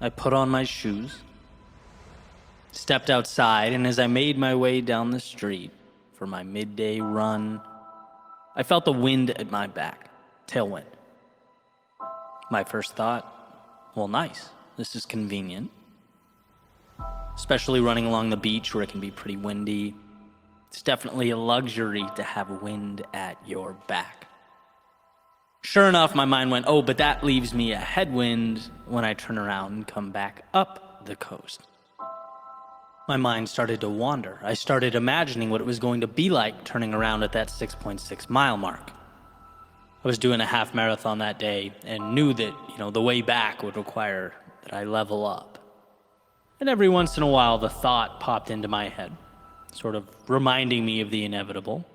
I put on my shoes, stepped outside, and as I made my way down the street for my midday run, I felt the wind at my back, tailwind. My first thought, well, nice, this is convenient. Especially running along the beach where it can be pretty windy. It's definitely a luxury to have wind at your back. Sure enough, my mind went, oh, but that leaves me a headwind when I turn around and come back up the coast. My mind started to wander. I started imagining what it was going to be like turning around at that 6.6 mile mark. I was doing a half marathon that day and knew that, the way back would require that I level up. And every once in a while, the thought popped into my head, sort of reminding me of the inevitable.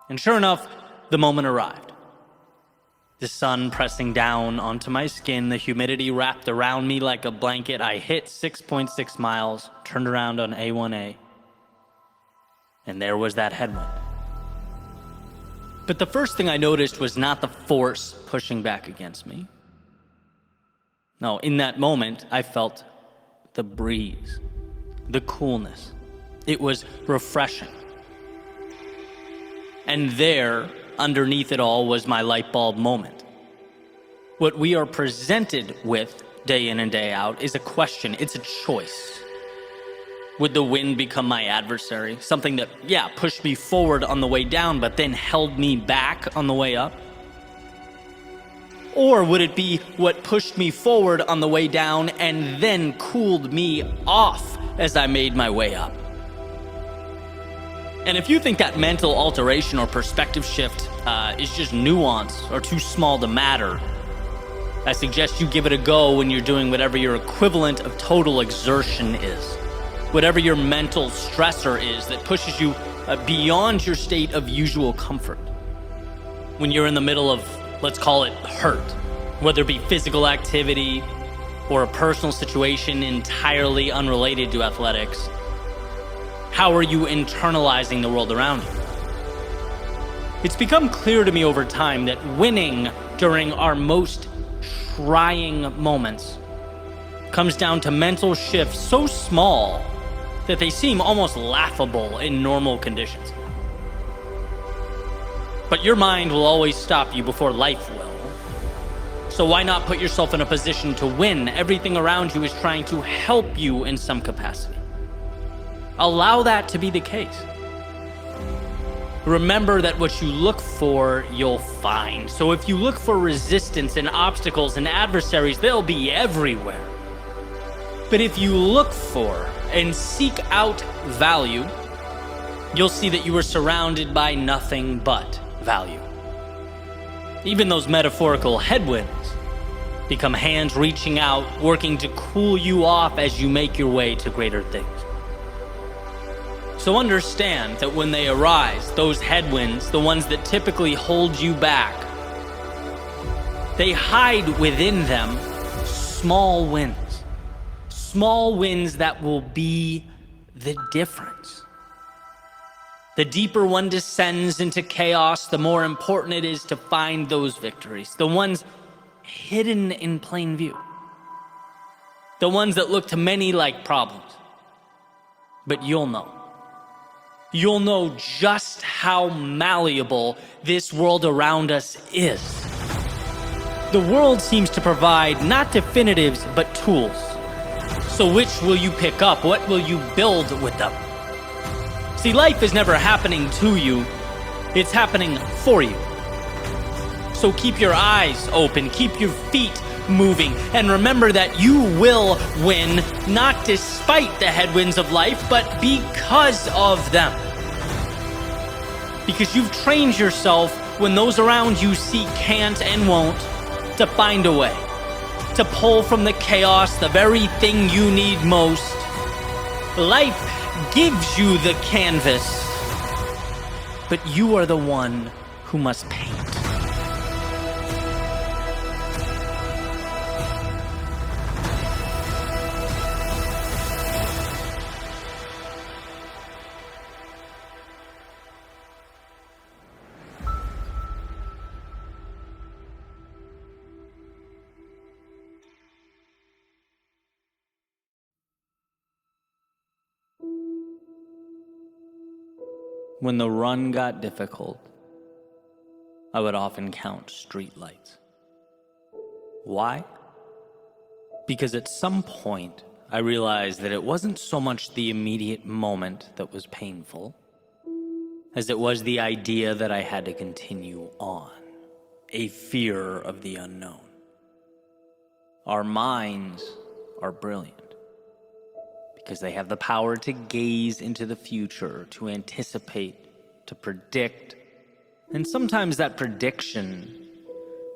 And sure enough, the moment arrived. The sun pressing down onto my skin, the humidity wrapped around me like a blanket. I hit 6.6 miles, turned around on A1A, and there was that headwind. But the first thing I noticed was not the force pushing back against me. No, in that moment, I felt the breeze, the coolness. It was refreshing. And there, underneath it all, was my light bulb moment. What we are presented with day in and day out is a question. It's a choice. Would the wind become my adversary? Something that, pushed me forward on the way down, but then held me back on the way up? Or would it be what pushed me forward on the way down and then cooled me off as I made my way up? And if you think that mental alteration or perspective shift is just nuance or too small to matter, I suggest you give it a go when you're doing whatever your equivalent of total exertion is. Whatever your mental stressor is that pushes you beyond your state of usual comfort. When you're in the middle of, let's call it, hurt, whether it be physical activity or a personal situation entirely unrelated to athletics, how are you internalizing the world around you? It's become clear to me over time that winning during our most trying moments comes down to mental shifts so small that they seem almost laughable in normal conditions. But your mind will always stop you before life will. So why not put yourself in a position to win? Everything around you is trying to help you in some capacity. Allow that to be the case. Remember that what you look for, you'll find. So if you look for resistance and obstacles and adversaries, they'll be everywhere. But if you look for and seek out value, you'll see that you are surrounded by nothing but value. Even those metaphorical headwinds become hands reaching out, working to cool you off as you make your way to greater things. So understand that when they arise, those headwinds, the ones that typically hold you back, they hide within them small wins. Small wins that will be the difference. The deeper one descends into chaos, the more important it is to find those victories, the ones hidden in plain view, the ones that look to many like problems. But you'll know. You'll know just how malleable this world around us is. The world seems to provide not definitives, but tools. So which will you pick up? What will you build with them? See, life is never happening to you. It's happening for you. So keep your eyes open, keep your feet moving, and remember that you will win, not despite the headwinds of life, but because of them. Because you've trained yourself when those around you see can't and won't, to find a way. To pull from the chaos the very thing you need most. Life gives you the canvas, but you are the one who must paint. When the run got difficult, I would often count streetlights. Why? Because at some point, I realized that it wasn't so much the immediate moment that was painful, as it was the idea that I had to continue on, a fear of the unknown. Our minds are brilliant because they have the power to gaze into the future, to anticipate, to predict, and sometimes that prediction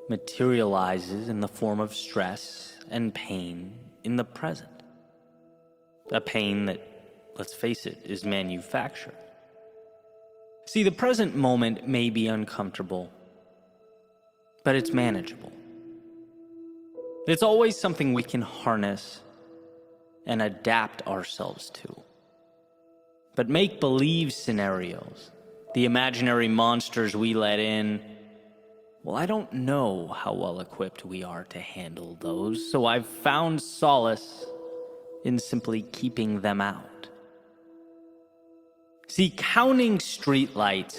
materializes in the form of stress and pain in the present. A pain that, let's face it, is manufactured. See, the present moment may be uncomfortable, but it's manageable. It's always something we can harness and adapt ourselves to. But make-believe scenarios, the imaginary monsters we let in, well, I don't know how well equipped we are to handle those, so I've found solace in simply keeping them out. See, counting streetlights,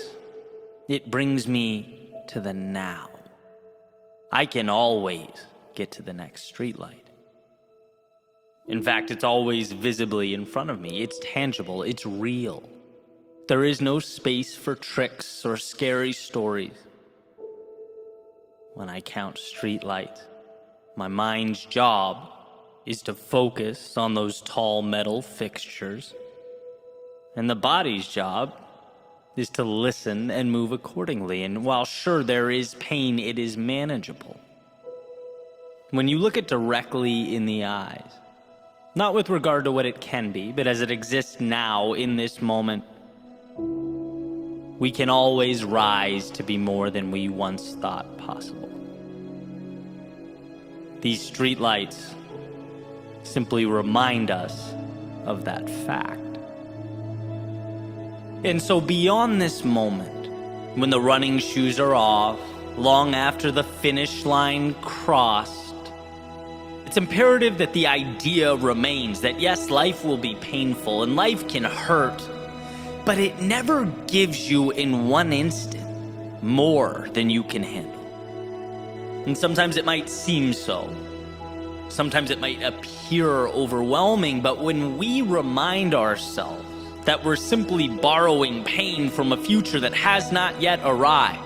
it brings me to the now. I can always get to the next streetlight. In fact, it's always visibly in front of me. It's tangible. It's real. There is no space for tricks or scary stories. When I count streetlights, my mind's job is to focus on those tall metal fixtures, and the body's job is to listen and move accordingly. And while sure there is pain, it is manageable. When you look it directly in the eyes, not with regard to what it can be, but as it exists now in this moment, we can always rise to be more than we once thought possible. These streetlights simply remind us of that fact. And so beyond this moment, when the running shoes are off, long after the finish line crossed, it's imperative that the idea remains that yes, life will be painful and life can hurt, but it never gives you in one instant more than you can handle. And sometimes it might seem so. Sometimes it might appear overwhelming, but when we remind ourselves that we're simply borrowing pain from a future that has not yet arrived,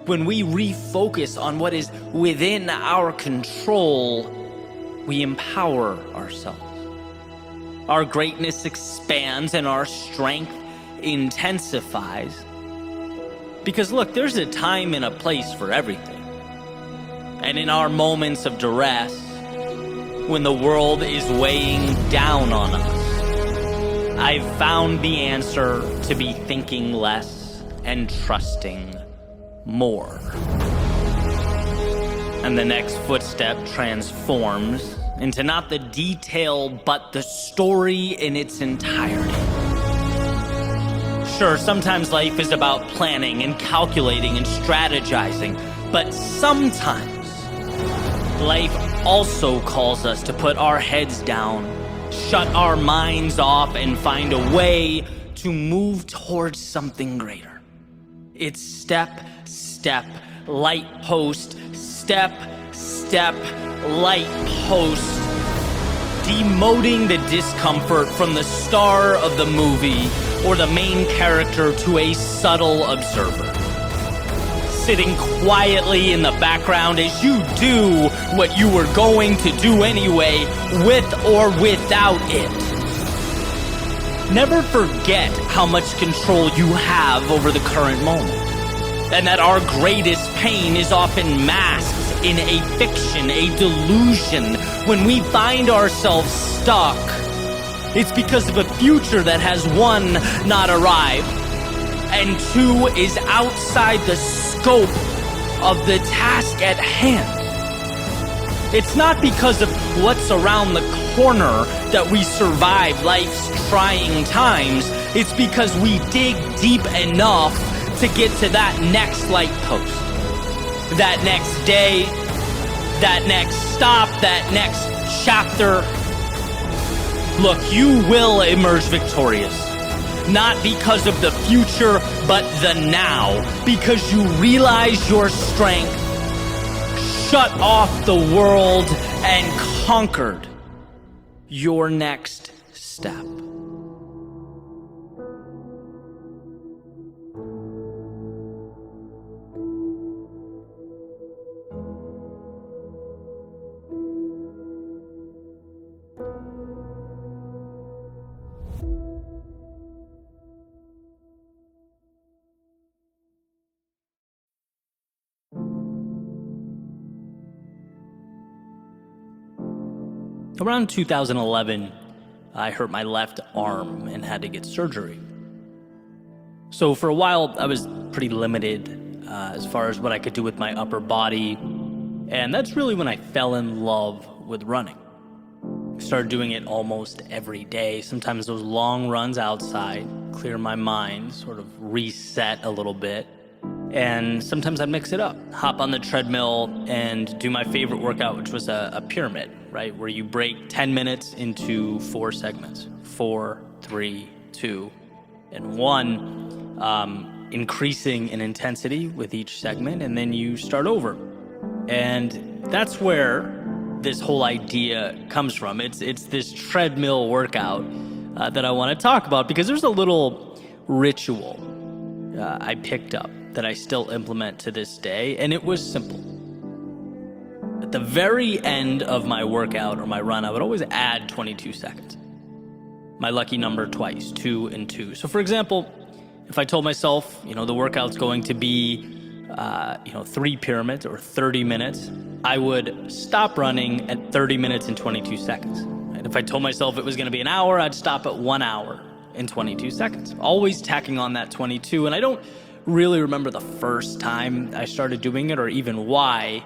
when we refocus on what is within our control, we empower ourselves. Our greatness expands and our strength intensifies. Because look, there's a time and a place for everything. And in our moments of duress, when the world is weighing down on us, I've found the answer to be thinking less and trusting more. And the next footstep transforms into not the detail, but the story in its entirety. Sure, sometimes life is about planning and calculating and strategizing, but sometimes life also calls us to put our heads down, shut our minds off, and find a way to move towards something greater. It's step, step, light post, step, step, light post, demoting the discomfort from the star of the movie or the main character to a subtle observer. Sitting quietly in the background as you do what you were going to do anyway, with or without it. Never forget how much control you have over the current moment, and that our greatest pain is often masked in a fiction, a delusion. When we find ourselves stuck, it's because of a future that has one, not arrived, and two, is outside the scope of the task at hand. It's not because of what's around the corner that we survive life's trying times. It's because we dig deep enough to get to that next light post, that next day, that next stop, that next chapter. Look, you will emerge victorious. Not because of the future, but the now. Because you realize your strength, shut off the world, and conquered your next step. Around 2011, I hurt my left arm and had to get surgery. So for a while, I was pretty limited as far as what I could do with my upper body, and that's really when I fell in love with running. I started doing it almost every day, sometimes those long runs outside, clear my mind, sort of reset a little bit. And sometimes I'd mix it up, hop on the treadmill and do my favorite workout, which was a pyramid, right? Where you break 10 minutes into 4 segments, 4, 3, 2, and 1, increasing in intensity with each segment, and then you start over. And that's where this whole idea comes from. It's this treadmill workout that I want to talk about, because there's a little ritual I picked up that I still implement to this day, and it was simple. At the very end of my workout or my run, I would always add 22 seconds. My lucky number twice, 2 and 2. So for example, if I told myself, the workout's going to be 3 pyramids or 30 minutes, I would stop running at 30 minutes and 22 seconds. And if I told myself it was going to be an hour, I'd stop at 1 hour and 22 seconds. Always tacking on that 22. And I don't really remember the first time I started doing it or even why.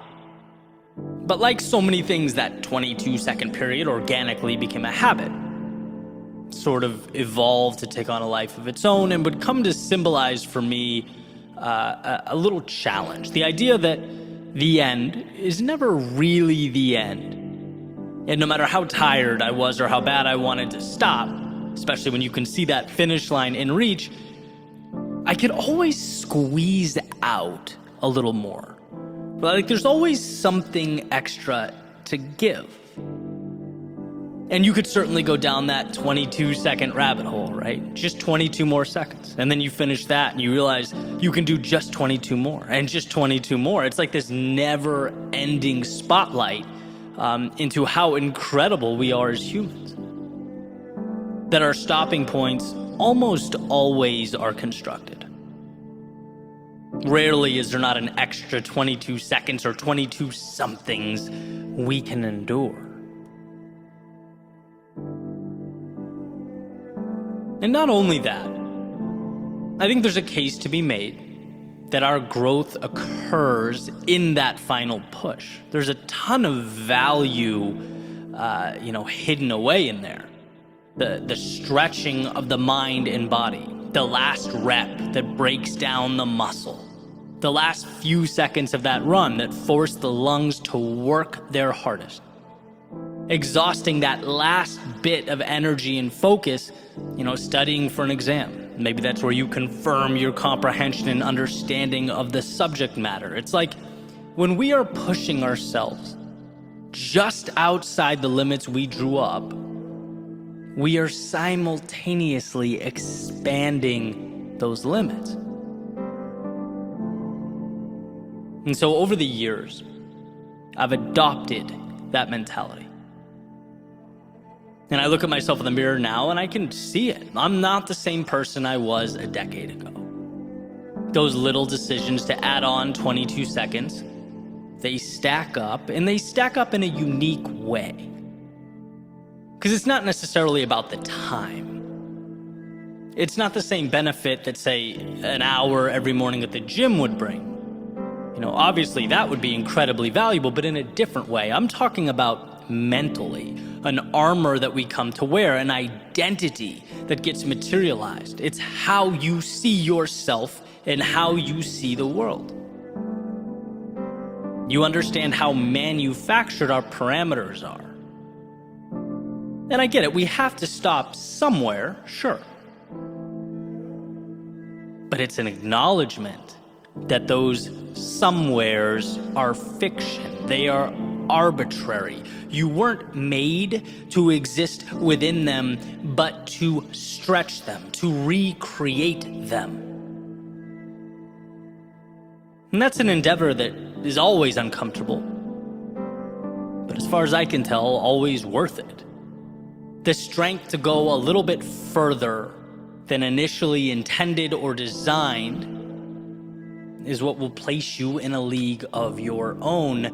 But like so many things, that 22-second period organically became a habit. Sort of evolved to take on a life of its own and would come to symbolize for me a little challenge. The idea that the end is never really the end. And no matter how tired I was or how bad I wanted to stop, especially when you can see that finish line in reach, I could always squeeze out a little more. Like there's always something extra to give. And you could certainly go down that 22-second rabbit hole, right? Just 22 more seconds. And then you finish that and you realize you can do just 22 more and just 22 more. It's like this never-ending spotlight into how incredible we are as humans. That our stopping points almost always are constructed. Rarely is there not an extra 22 seconds or 22 somethings we can endure. And not only that, I think there's a case to be made that our growth occurs in that final push. There's a ton of value, hidden away in there. The stretching of the mind and body, the last rep that breaks down the muscle, the last few seconds of that run that force the lungs to work their hardest, exhausting that last bit of energy and focus, studying for an exam. Maybe that's where you confirm your comprehension and understanding of the subject matter. It's like when we are pushing ourselves just outside the limits we drew up, we are simultaneously expanding those limits. And so over the years, I've adopted that mentality. And I look at myself in the mirror now and I can see it. I'm not the same person I was a decade ago. Those little decisions to add on 22 seconds, they stack up, and they stack up in a unique way. Because it's not necessarily about the time. It's not the same benefit that, say, an hour every morning at the gym would bring. Obviously that would be incredibly valuable, but in a different way. I'm talking about mentally, an armor that we come to wear, an identity that gets materialized. It's how you see yourself and how you see the world. You understand how manufactured our parameters are. And I get it, we have to stop somewhere, sure. but it's an acknowledgement that those somewheres are fiction. They are arbitrary. You weren't made to exist within them, but to stretch them, to recreate them. And that's an endeavor that is always uncomfortable, but as far as I can tell, always worth it. The strength to go a little bit further than initially intended or designed is what will place you in a league of your own.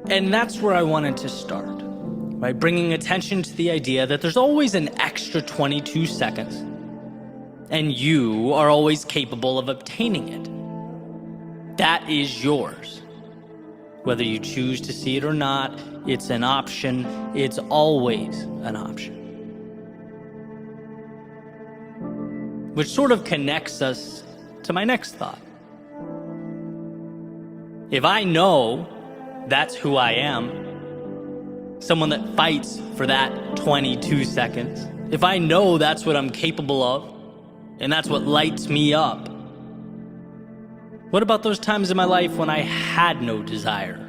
And that's where I wanted to start, right? Bringing attention to the idea that there's always an extra 22 seconds, and you are always capable of obtaining it. That is yours. Whether you choose to see it or not, it's an option. It's always an option. Which sort of connects us to my next thought. If I know that's who I am, someone that fights for that 22 seconds, if I know that's what I'm capable of, and that's what lights me up, what about those times in my life when I had no desire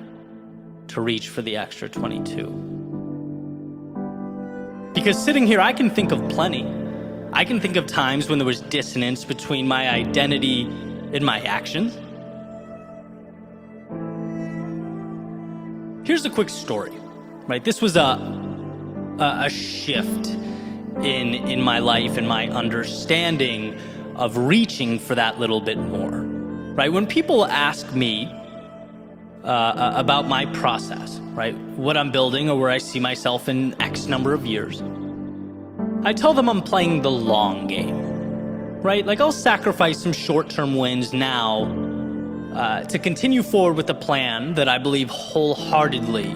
to reach for the extra 22? Because sitting here, I can think of plenty. I can think of times when there was dissonance between my identity and my actions. Here's a quick story, right? This was a shift in my life and my understanding of reaching for that little bit more, right? When people ask me about my process, right? What I'm building or where I see myself in X number of years, I tell them I'm playing the long game, right? Like I'll sacrifice some short-term wins now to continue forward with a plan that I believe wholeheartedly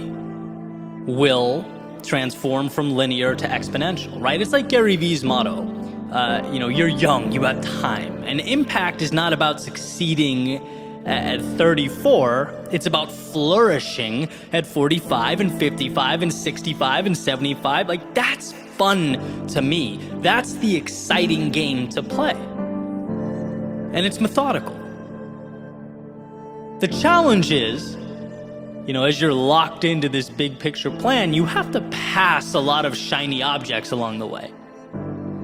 will transform from linear to exponential, right? It's like Gary Vee's motto, you're young, you have time. And impact is not about succeeding at 34, it's about flourishing at 45 and 55 and 65 and 75. Like that's fun to me. That's the exciting game to play. And it's methodical. The challenge is, as you're locked into this big picture plan, you have to pass a lot of shiny objects along the way.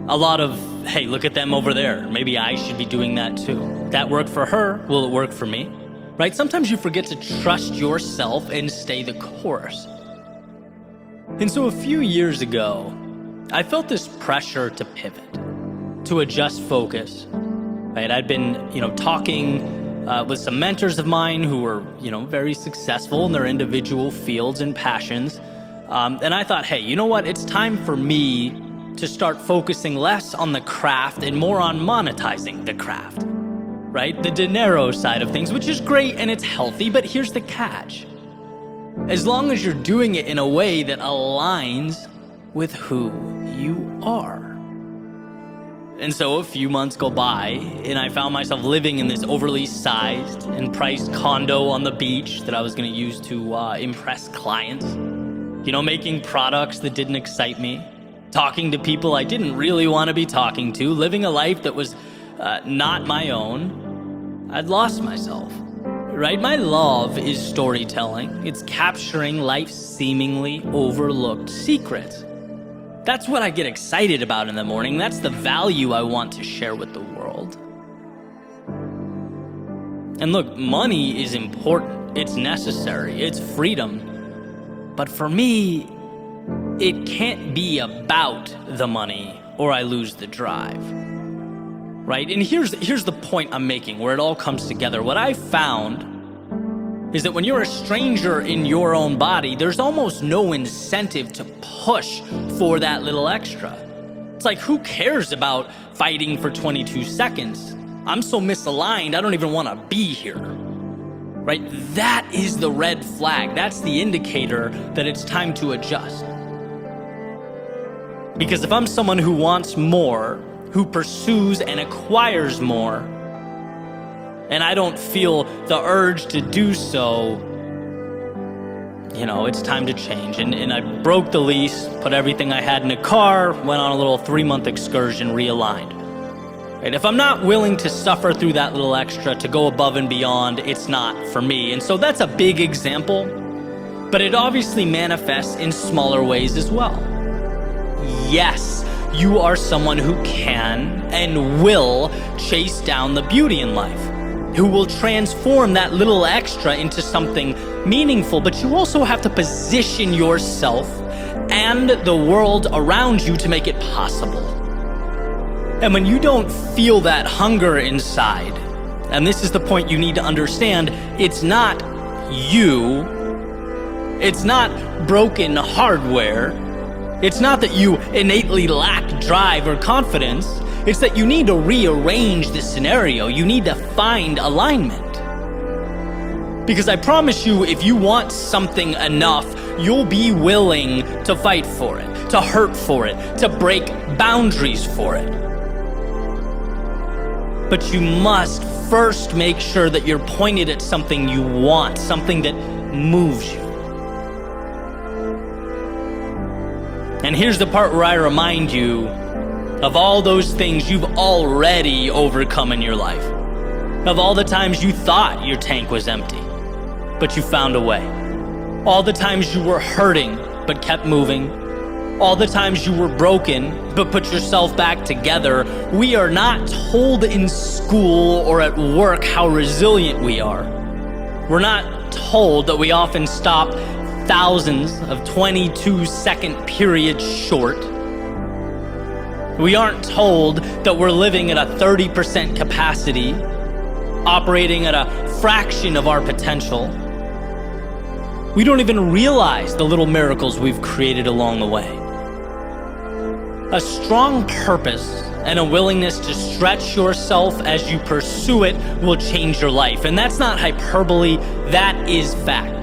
A lot of, hey, look at them over there. Maybe I should be doing that too. That worked for her. Will it work for me? Right? Sometimes you forget to trust yourself and stay the course. And so a few years ago, I felt this pressure to pivot, to adjust focus. Right? I'd been, talking with some mentors of mine who were, very successful in their individual fields and passions. And I thought, hey, you know what? It's time for me to start focusing less on the craft and more on monetizing the craft, right? The dinero side of things, which is great and it's healthy, but here's the catch. As long as you're doing it in a way that aligns with who you are. And so a few months go by and I found myself living in this overly sized and priced condo on the beach that I was going to use to impress clients, making products that didn't excite me, talking to people I didn't really want to be talking to, living a life that was not my own. I'd lost myself, right? My love is storytelling. It's capturing life's seemingly overlooked secrets. That's what I get excited about in the morning. That's the value I want to share with the world. And look, money is important. It's necessary. It's freedom. But for me, it can't be about the money or I lose the drive, right? And here's the point I'm making where it all comes together. What I found is that when you're a stranger in your own body, there's almost no incentive to push for that little extra. It's like, who cares about fighting for 22 seconds? I'm so misaligned, I don't even want to be here, right? That is the red flag. That's the indicator that it's time to adjust. Because if I'm someone who wants more, who pursues and acquires more, and I don't feel the urge to do so, it's time to change. And I broke the lease, put everything I had in a car, went on a little 3-month excursion, realigned. Right? If I'm not willing to suffer through that little extra, to go above and beyond, it's not for me. And so that's a big example, but it obviously manifests in smaller ways as well. Yes, you are someone who can and will chase down the beauty in life, who will transform that little extra into something meaningful, but you also have to position yourself and the world around you to make it possible. And when you don't feel that hunger inside, and this is the point you need to understand, it's not you, it's not broken hardware, it's not that you innately lack drive or confidence, it's that you need to rearrange the scenario, you need to find alignment. Because I promise you, if you want something enough, you'll be willing to fight for it, to hurt for it, to break boundaries for it. But you must first make sure that you're pointed at something you want, something that moves you. And here's the part where I remind you of all those things you've already overcome in your life. Of all the times you thought your tank was empty, but you found a way. All the times you were hurting, but kept moving. All the times you were broken, but put yourself back together. We are not told in school or at work how resilient we are. We're not told that we often stop thousands of 22-second periods short. We aren't told that we're living at a 30% capacity, operating at a fraction of our potential. We don't even realize the little miracles we've created along the way. A strong purpose and a willingness to stretch yourself as you pursue it will change your life. And that's not hyperbole, that is fact.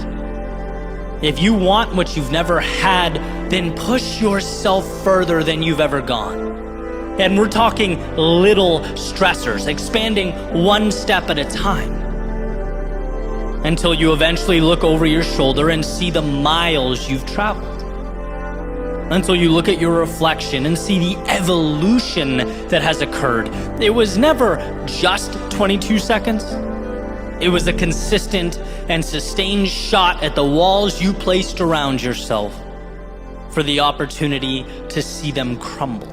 If you want what you've never had, then push yourself further than you've ever gone. And we're talking little stressors, expanding one step at a time, until you eventually look over your shoulder and see the miles you've traveled. Until you look at your reflection and see the evolution that has occurred. It was never just 22 seconds. It was a consistent and sustained shot at the walls you placed around yourself for the opportunity to see them crumble.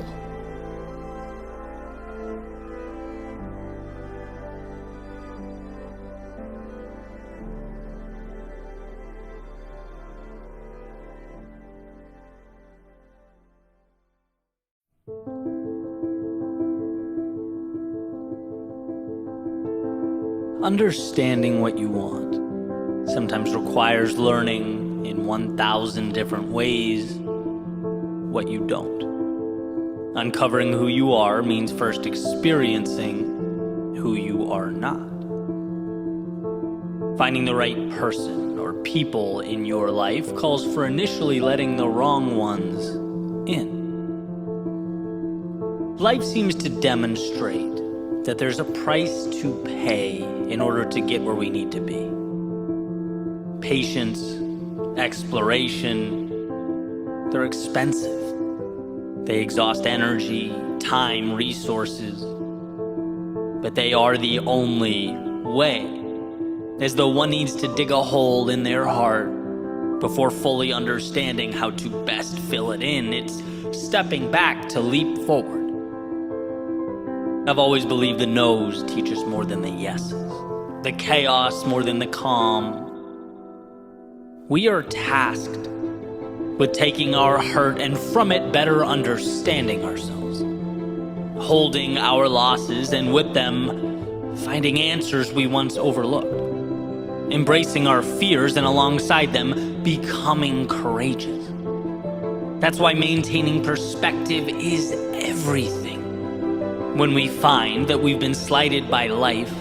Understanding what you want sometimes requires learning in 1,000 different ways what you don't. Uncovering who you are means first experiencing who you are not. Finding the right person or people in your life calls for initially letting the wrong ones in. Life seems to demonstrate that there's a price to pay in order to get where we need to be. Patience, exploration, they're expensive. They exhaust energy, time, resources, but they are the only way. As though one needs to dig a hole in their heart before fully understanding how to best fill it in. It's stepping back to leap forward. I've always believed the no's teach us more than the yeses, the chaos more than the calm. We are tasked with taking our hurt and from it better understanding ourselves, holding our losses and with them finding answers we once overlooked, embracing our fears and alongside them becoming courageous. That's why maintaining perspective is everything. When we find that we've been slighted by life,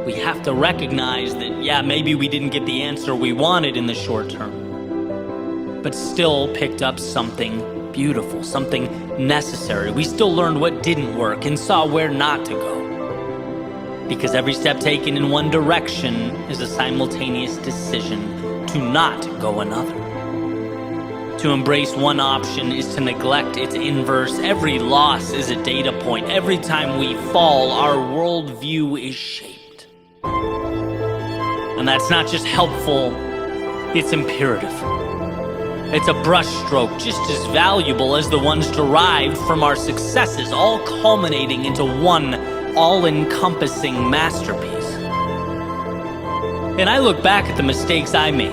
we have to recognize that, yeah, maybe we didn't get the answer we wanted in the short term, but still picked up something beautiful, something necessary. We still learned what didn't work and saw where not to go. Because every step taken in one direction is a simultaneous decision to not go another. To embrace one option is to neglect its inverse. Every loss is a data point. Every time we fall, our worldview is shaped. And that's not just helpful, it's imperative. It's a brushstroke just as valuable as the ones derived from our successes, all culminating into one all-encompassing masterpiece. And I look back at the mistakes I made,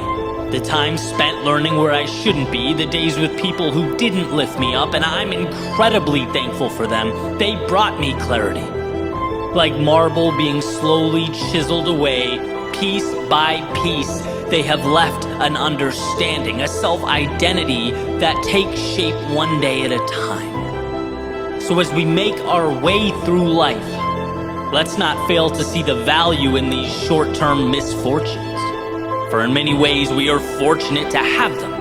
the time spent learning where I shouldn't be, the days with people who didn't lift me up, and I'm incredibly thankful for them. They brought me clarity. Like marble being slowly chiseled away, piece by piece, they have left an understanding, a self-identity that takes shape one day at a time. So as we make our way through life, let's not fail to see the value in these short-term misfortunes. For in many ways, we are fortunate to have them.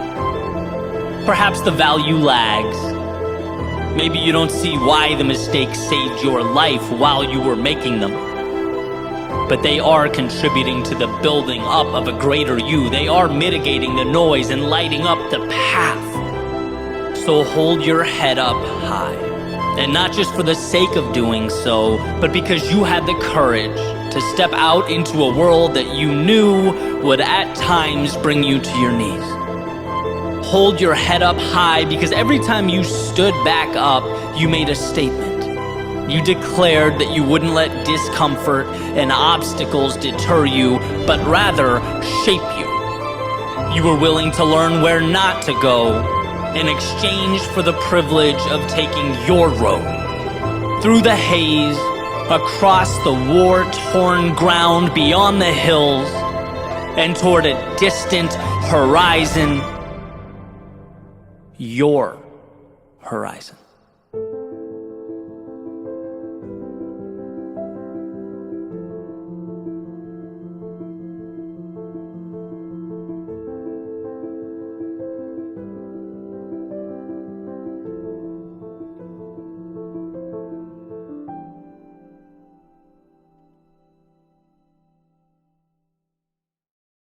Perhaps the value lags. Maybe you don't see why the mistakes saved your life while you were making them. But they are contributing to the building up of a greater you. They are mitigating the noise and lighting up the path. So hold your head up high. And not just for the sake of doing so, but because you had the courage to step out into a world that you knew would at times bring you to your knees. Hold your head up high because every time you stood back up, you made a statement. You declared that you wouldn't let discomfort and obstacles deter you, but rather shape you. You were willing to learn where not to go in exchange for the privilege of taking your road. Through the haze, across the war-torn ground beyond the hills, and toward a distant horizon, your horizon.